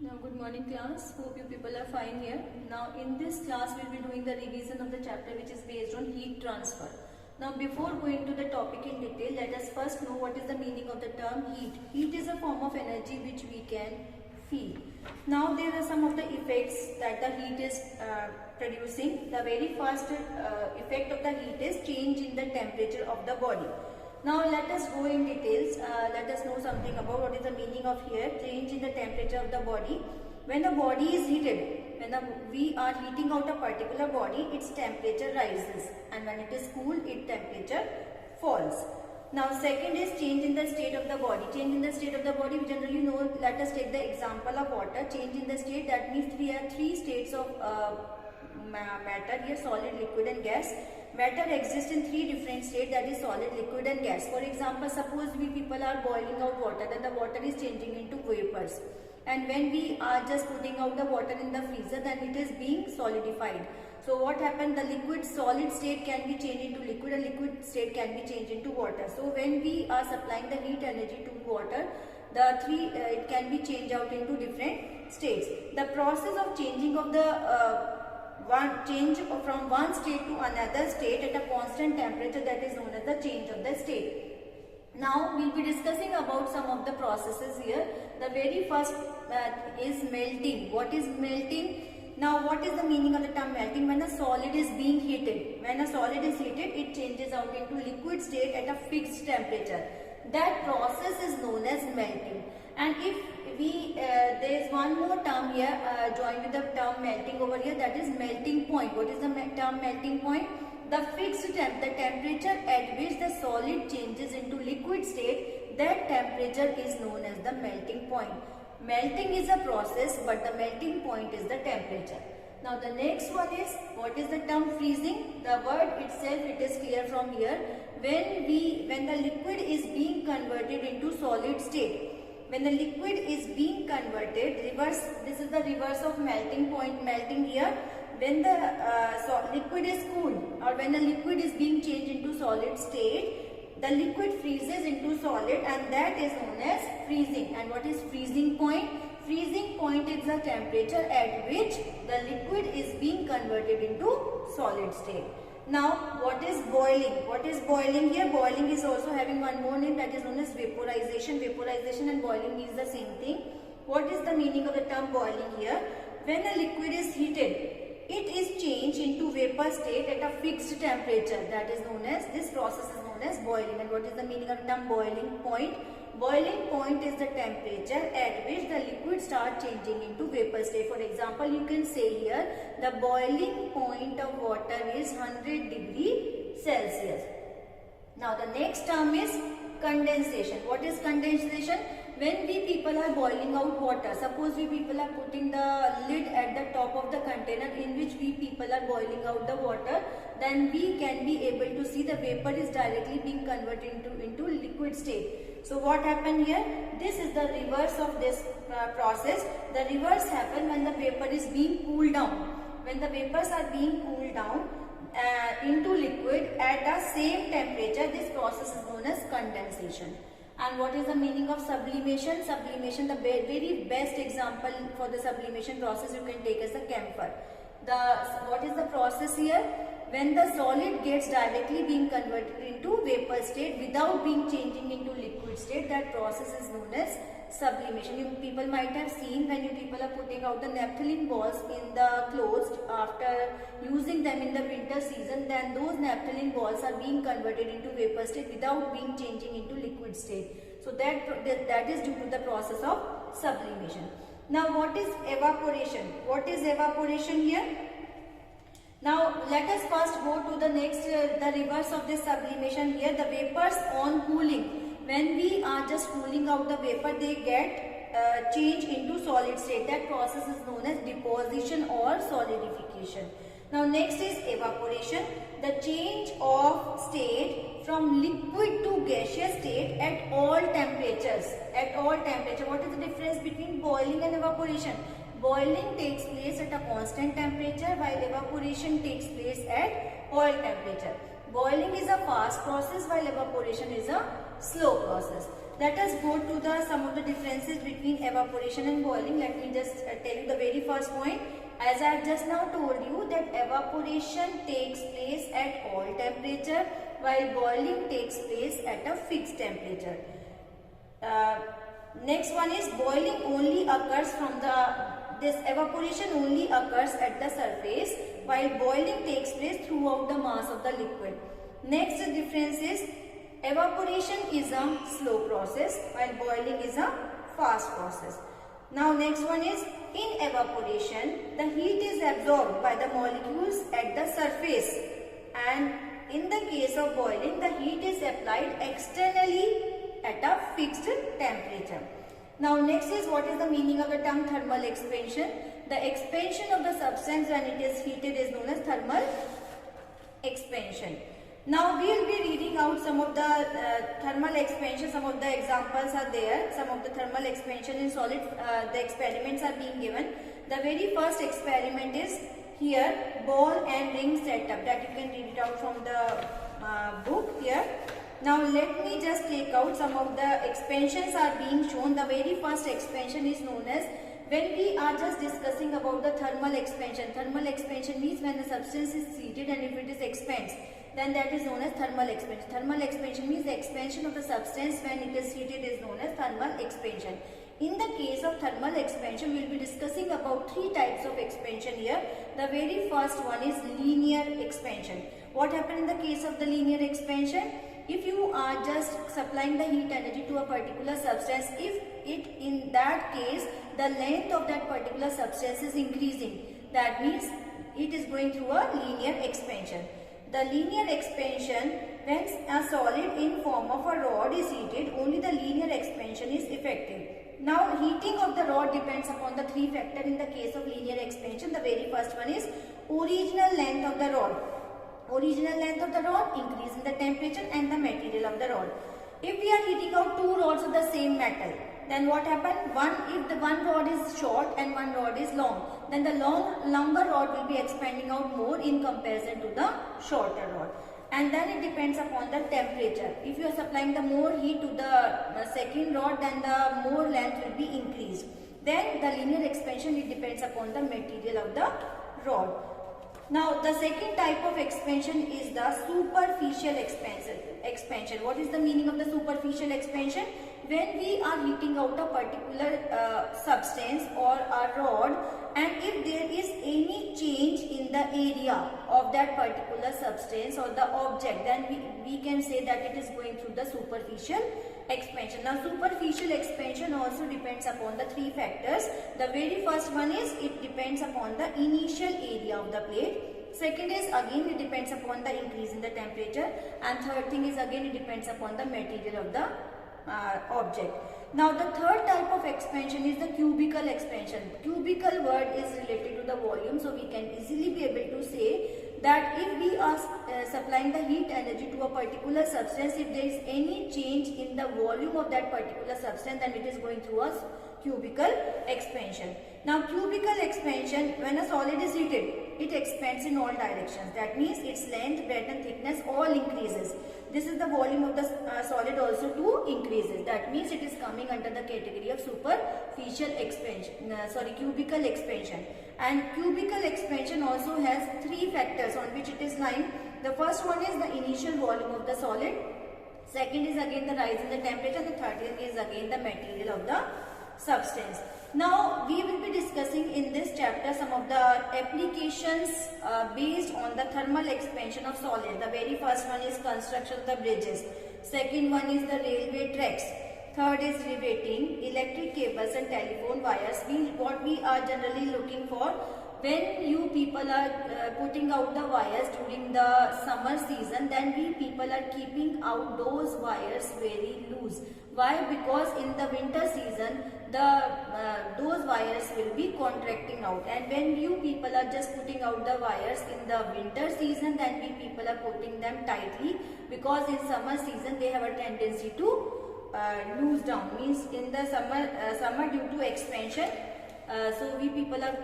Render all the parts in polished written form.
Now good morning class, hope you people are fine here. Now in this class we will be doing the revision of the chapter which is based on heat transfer. Now before going to the topic in detail, let us first know what is the meaning of the term heat. Heat is a form of energy which we can feel. Now there are some of the effects that the heat is producing. The very first effect of the heat is change in the temperature of the body. Now let us go in details, let us know something about what is the meaning of here, change in the temperature of the body. When the body is heated, we are heating out a particular body, its temperature rises, and when it is cool, its temperature falls. Now second is change in the state of the body. Change in the state of the body, we generally know, let us take the example of water. Change in the state, that means we have three states of matter here, solid, liquid and gas. Matter exists in three different states, that is solid, liquid and gas. For example, suppose we people are boiling out water, then the water is changing into vapors. And when we are just putting out the water in the freezer, then it is being solidified. So what happened, the liquid solid state can be changed into liquid and liquid state can be changed into water. So when we are supplying the heat energy to water, it can be changed out into different states. The process of changing of the change from one state to another state at a constant temperature, that is known as the change of the state. Now we will be discussing about some of the processes here. The very first is melting. What is melting? Now what is the meaning of the term melting? When a solid is being heated. When a solid is heated, it changes out into liquid state at a fixed temperature. That process is known as melting. And if there is one more term here joined with the term melting over here, that is melting point. What is the term melting point? The fixed the temperature at which the solid changes into liquid state, that temperature is known as the melting point. Melting is a process, but the melting point is the temperature. Now the next one is, what is the term freezing? The word itself, it is clear from here. When the liquid is being converted into solid state. When the liquid is being converted, this is the reverse of melting point, melting here. When the liquid is cool, or when the liquid is being changed into solid state, the liquid freezes into solid, and that is known as freezing. And what is freezing point? Freezing point is the temperature at which the liquid is being converted into solid state. Now, what is boiling? What is boiling here? Boiling is also having one more name, that is known as vaporization. Vaporization and boiling means the same thing. What is the meaning of the term boiling here? When a liquid is heated, it is changed into vapor state at a fixed temperature. That is known as, this process is known as boiling. And what is the meaning of the term boiling point? Boiling point is the temperature at which the liquid starts changing into vapor state. For example, you can say here, the boiling point of water is 100 degrees Celsius. Now the next term is condensation. What is condensation? When we people are boiling out water, suppose we people are putting the lid at the top of the container in which we people are boiling out the water, then we can be able to see the vapor is directly being converted into liquid state. So what happened here? This is the reverse of this process. The reverse happens when the vapor is being cooled down. When the vapors are being cooled down into liquid at the same temperature, this process is known as condensation. And what is the meaning of sublimation? Sublimation, the very best example for the sublimation process you can take as the camphor. What is the process here? When the solid gets directly being converted into vapor state without being changing into liquid state, that process is known as sublimation. You people might have seen when you people are putting out the naphthalene balls in the clothes after using them in the winter season, then those naphthalene balls are being converted into vapor state without being changing into liquid state. So that is due to the process of sublimation. Now what is evaporation? What is evaporation here? Now let us first go to the next, the reverse of this sublimation here, the vapors on cooling. When we are just cooling out the vapor, they get changed into solid state. That process is known as deposition or solidification. Now next is evaporation, the change of state from liquid to gaseous state at all temperatures. At all temperature. What is the difference between boiling and evaporation? Boiling takes place at a constant temperature while evaporation takes place at oil temperature. Boiling is a fast process while evaporation is a slow process. Let us go to the some of the differences between evaporation and boiling. Let me just tell you the very first point. As I have just now told you that evaporation takes place at all temperature, while boiling takes place at a fixed temperature. Next one is boiling only occurs from this evaporation only occurs at the surface, while boiling takes place throughout the mass of the liquid. Next difference is evaporation is a slow process, while boiling is a fast process. Now next one is, in evaporation the heat is absorbed by the molecules at the surface, and in the case of boiling the heat is applied externally at a fixed temperature. Now next is, what is the meaning of the term thermal expansion? The expansion of the substance when it is heated is known as thermal expansion. Now we will be reading out some of the thermal expansion. Some of the examples are there. Some of the thermal expansion in solid, the experiments are being given. The very first experiment is here, ball and ring setup, that you can read it out from the book here. Now let me just take out some of the expansions are being shown. The very first expansion is known as, when we are just discussing about the thermal expansion. Thermal expansion means when the substance is heated and if it is expands, then that is known as thermal expansion. Thermal expansion means the expansion of the substance when it is heated is known as thermal expansion. In the case of thermal expansion, we will be discussing about three types of expansion here. The very first one is linear expansion. What happens in the case of the linear expansion? If you are just supplying the heat energy to a particular substance, if it in that case the length of that particular substance is increasing, that means it is going through a linear expansion. The linear expansion, when a solid in form of a rod is heated, only the linear expansion is effective. Now heating of the rod depends upon the three factors in the case of linear expansion. The very first one is original length of the rod. Original length of the rod, increase in the temperature and the material of the rod. If we are heating out two rods of the same metal, then what happens? If the one rod is short and one rod is long, then the longer rod will be expanding out more in comparison to the shorter rod. And then it depends upon the temperature. If you are supplying the more heat to the second rod, then the more length will be increased. Then the linear expansion, it depends upon the material of the rod. Now the second type of expansion is the superficial expansion. What is the meaning of the superficial expansion? When we are heating out a particular substance or a rod, and if there is any change in the area of that particular substance or the object, then we can say that it is going through the superficial expansion. Now superficial expansion also depends upon the three factors. The very first one is, it depends upon the initial area of the plate. Second is, again it depends upon the increase in the temperature, and third thing is, again it depends upon the material of the object. Now the third type of expansion is the cubical expansion. Cubical word is related to the volume, so we can easily be able to say that if we are supplying the heat energy to a particular substance, if there is any change in the volume of that particular substance, then it is going through a cubical expansion. Now cubical expansion, when a solid is heated, it expands in all directions. That means its length, breadth and thickness all increases. This is the volume of the solid also too increases. That means it is coming under the category of superficial expansion, cubical expansion. And cubical expansion also has three factors on which it is lying. The first one is the initial volume of the solid. Second is again the rise in the temperature. The third is again the material of the substance. Now we will be discussing in this chapter some of the applications based on the thermal expansion of solid. The very first one is construction of the bridges. Second one is the railway tracks. Third is riveting, electric cables and telephone wires. What we are generally looking for when you people are putting out the wires during the summer season, then we people are keeping out those wires very loose. Why? Because in the winter season, those wires will be contracting out, and when you people are just putting out the wires in the winter season, then we people are putting them tightly, because in summer season they have a tendency to loose down. Means in the summer due to expansion, so we people are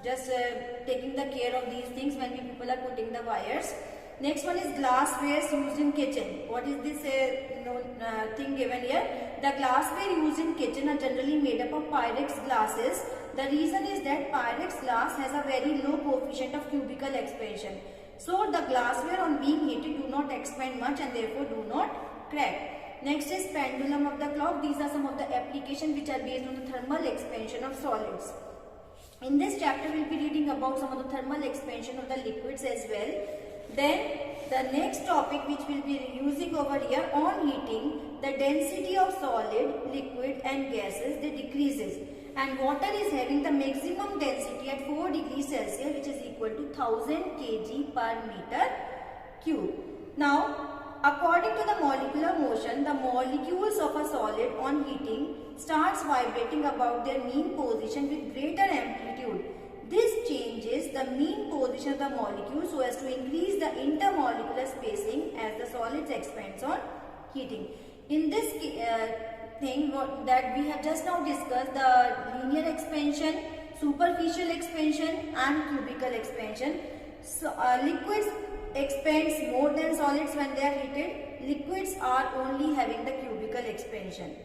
just taking the care of these things when we people are putting the wires. Next one is glassware used in kitchen. What is this thing given here? The glassware used in kitchen are generally made up of Pyrex glasses. The reason is that Pyrex glass has a very low coefficient of cubical expansion. So the glassware on being heated do not expand much and therefore do not crack. Next is pendulum of the clock. These are some of the applications which are based on the thermal expansion of solids. In this chapter we will be reading about some of the thermal expansion of the liquids as well. Then the next topic which we will be using over here, on heating, the density of solid, liquid and gases, they decreases, and water is having the maximum density at 4 degrees Celsius, which is equal to 1000 kg per meter cube. Now, according to the molecular motion, the molecules of a solid on heating starts vibrating about their mean position with greater amplitude. This changes the mean position of the molecule so as to increase the intermolecular spacing as the solids expands on heating. In this thing that we have just now discussed, the linear expansion, superficial expansion and cubical expansion. So liquids expands more than solids when they are heated. Liquids are only having the cubical expansion.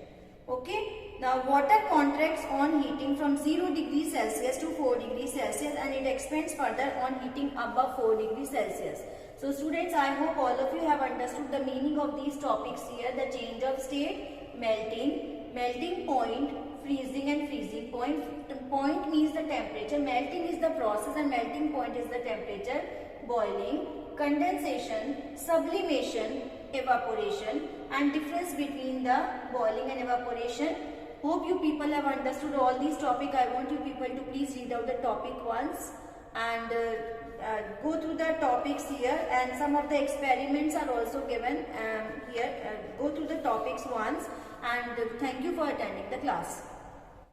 Okay. Now water contracts on heating from 0 degrees Celsius to 4 degrees Celsius and it expands further on heating above 4 degrees Celsius. So students, I hope all of you have understood the meaning of these topics here. The change of state, melting point, freezing and freezing point. Point means the temperature, melting is the process and melting point is the temperature, boiling, condensation, sublimation, evaporation and difference between the boiling and evaporation. Hope you people have understood all these topics. I want you people to please read out the topic once and go through the topics here, and some of the experiments are also given here. Go through the topics once and thank you for attending the class.